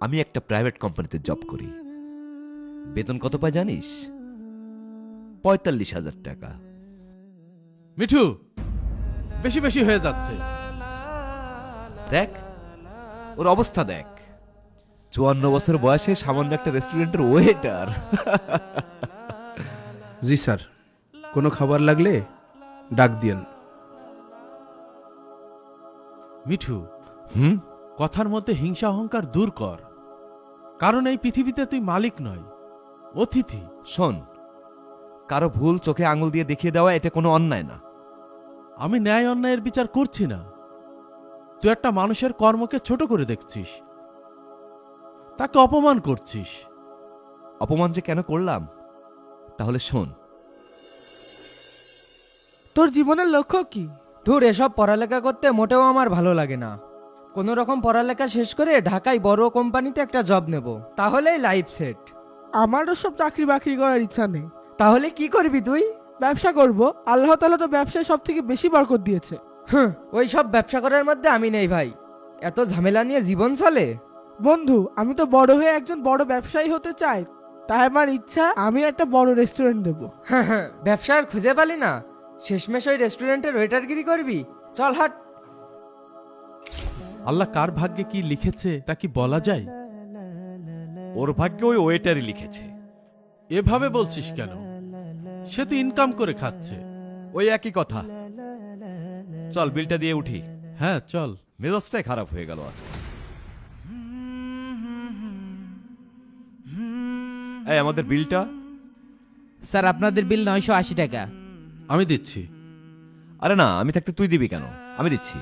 আমি একটা প্রাইভেট কোম্পানিতে জব করি। বেতন কত পাই জানিস? ৪৫,০০০ টাকা। মিঠু, বেশি বেশি হয়ে যাচ্ছে। দেখ ওর অবস্থা দেখ, ৫৪ বছর বয়সে সামান্য একটা রেস্টুরেন্টের ওয়েটার। জি স্যার, কোনো খাবার লাগলে ডাক দিয়েন। মিঠু, হুম, কথার মধ্যে হিংসা অহংকার দূর কর। কারণ এই পৃথিবীতে তুই মালিক নয়, অতিথি। শোন, কারো ভুল চোখে আঙুল দিয়ে দেখিয়ে দেওয়া এটা কোনো অন্যায় না। আমি ন্যায় অন্যায়ের বিচার করছি না। তুই একটা মানুষের কর্মকে ছোট করে দেখছিস, তাকে অপমান করছিস। অপমান যে কেন করলাম তাহলে শোন। তোর জীবনের লক্ষ্য কি? ধুর, এসব পড়ালেখা করতে মোটেও আমার ভালো লাগে না। কোনো রকম পড়ালেখা শেষ করে ঢাকায় বড় কোম্পানিতে একটা জব নেব, তাহলেই লাইফ সেট। আমারও সব চাকরি বাকরি করার ইচ্ছা নেই। তাহলে কি করবি তুই? ব্যবসা করব। আল্লাহ তাআলা তো ব্যবসায় সব থেকে বেশি বরকত দিয়েছে। ওই সব ব্যবসা করার মধ্যে আমি নেই ভাই। এত ঝামেলা নিয়ে জীবন চলে? বন্ধু, আমি তো বড় হয়ে একজন বড় ব্যবসায়ী হতে চাই। তাই আমার ইচ্ছা আমি একটা বড় রেস্টুরেন্ট দেব। ব্যবসা আর খুঁজে পালি না, শেষমেশ ওই রেস্টুরেন্টের ওয়েটারগিরি করবি? চল হাট। আল্লাহ কার ভাগ্যে কি লিখেছে তা কি বলা যায়? ওর ভাগ্যে ওই ওয়েটারই লিখেছে। এভাবে বলছিস কেন? সে তো ইনকাম করে খাচ্ছে। ওই একই কথা। চল বিলটা দিয়ে উঠি। হ্যাঁ চল। মেজাজটাই খারাপ হয়ে গেল আজকে। এই আমাদের বিলটা। স্যার, আপনাদের বিল 980 টাকা। আমি দিচ্ছি। আরে না, আমি থাকতে তুই দিবি কেন? আমি দিচ্ছি।